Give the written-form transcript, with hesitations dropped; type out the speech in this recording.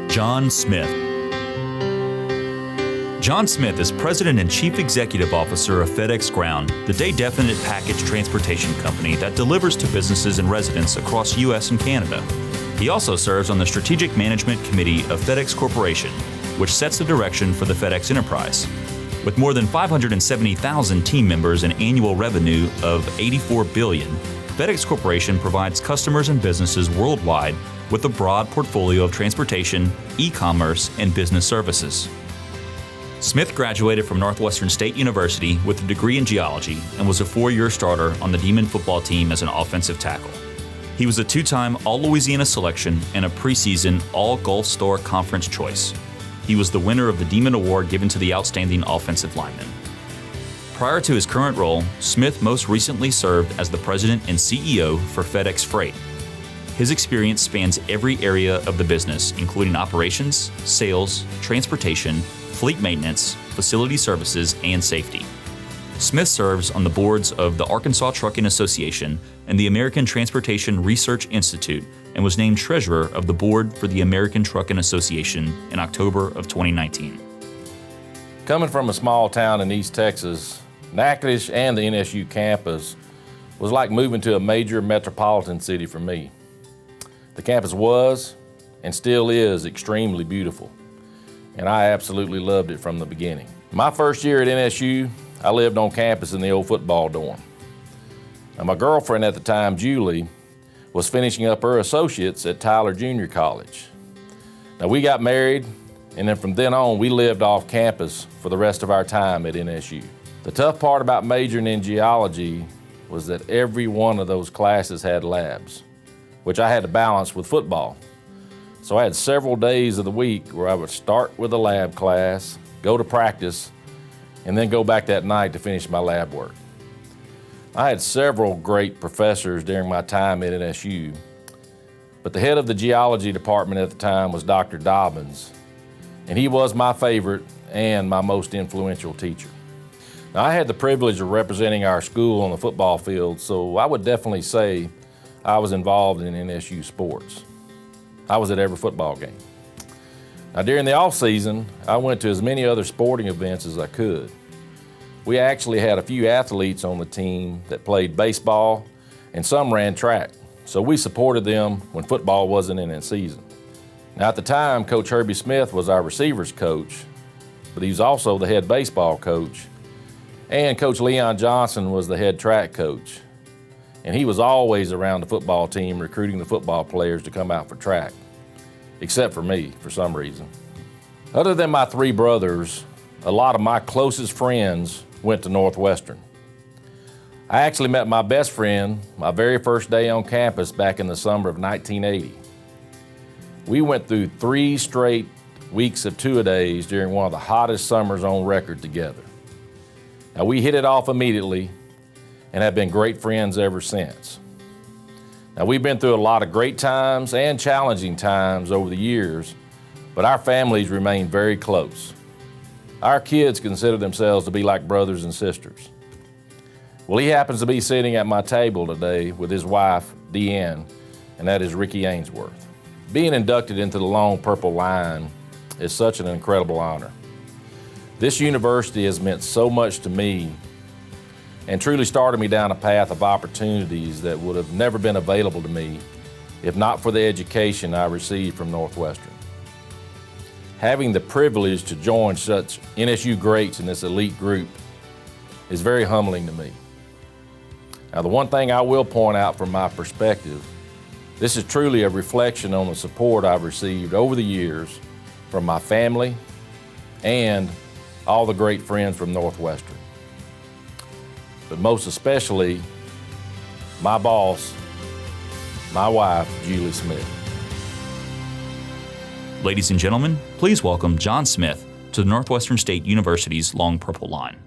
John Smith. John Smith is President and Chief Executive Officer of FedEx Ground, the day-definite package transportation company that delivers to businesses and residents across U.S. and Canada. He also serves on the Strategic Management Committee of FedEx Corporation, which sets the direction for the FedEx enterprise. With more than 570,000 team members and annual revenue of $84 billion, FedEx Corporation provides customers and businesses worldwide with a broad portfolio of transportation, e-commerce, and business services. Smith graduated from Northwestern State University with a degree in geology and was a 4-year starter on the Demon football team as an offensive tackle. He was a 2-time All-Louisiana selection and a preseason All-Gulf Star Conference choice. He was the winner of the Demon Award given to the outstanding offensive lineman. Prior to his current role, Smith most recently served as the president and CEO for FedEx Freight. His experience spans every area of the business, including operations, sales, transportation, fleet maintenance, facility services, and safety. Smith serves on the boards of the Arkansas Trucking Association and the American Transportation Research Institute and was named treasurer of the board for the American Trucking Association in October of 2019. Coming from a small town in East Texas, Natchitoches and the NSU campus was like moving to a major metropolitan city for me. The campus was and still is extremely beautiful, and I absolutely loved it from the beginning. My first year at NSU, I lived on campus in the old football dorm. Now, my girlfriend at the time, Julie, was finishing up her associates at Tyler Junior College. Now, we got married, and then from then on, we lived off campus for the rest of our time at NSU. The tough part about majoring in geology was that every one of those classes had labs, which I had to balance with football. So I had several days of the week where I would start with a lab class, go to practice, and then go back that night to finish my lab work. I had several great professors during my time at NSU, but the head of the geology department at the time was Dr. Dobbins, and he was my favorite and my most influential teacher. Now, I had the privilege of representing our school on the football field, so I would definitely say I was involved in NSU sports. I was at every football game. Now, during the off season, I went to as many other sporting events as I could. We actually had a few athletes on the team that played baseball, and some ran track, so we supported them when football wasn't in season. Now, at the time, Coach Herbie Smith was our receivers coach, but he was also the head baseball coach, and Coach Leon Johnson was the head track coach. And he was always around the football team recruiting the football players to come out for track, except for me, for some reason. Other than my 3 brothers, a lot of my closest friends went to Northwestern. I actually met my best friend my very first day on campus back in the summer of 1980. We went through 3 straight weeks of two-a-days during one of the hottest summers on record together. Now, we hit it off immediately and have been great friends ever since. Now, we've been through a lot of great times and challenging times over the years, but our families remain very close. Our kids consider themselves to be like brothers and sisters. Well, he happens to be sitting at my table today with his wife, Deanne, and that is Ricky Ainsworth. Being inducted into the Long Purple Line is such an incredible honor. This university has meant so much to me and truly started me down a path of opportunities that would have never been available to me if not for the education I received from Northwestern. Having the privilege to join such NSU greats in this elite group is very humbling to me. Now, the one thing I will point out from my perspective, this is truly a reflection on the support I've received over the years from my family and all the great friends from Northwestern. But most especially, my boss, my wife, Julie Smith. Ladies and gentlemen, please welcome John Smith to the Northwestern State University's Long Purple Line.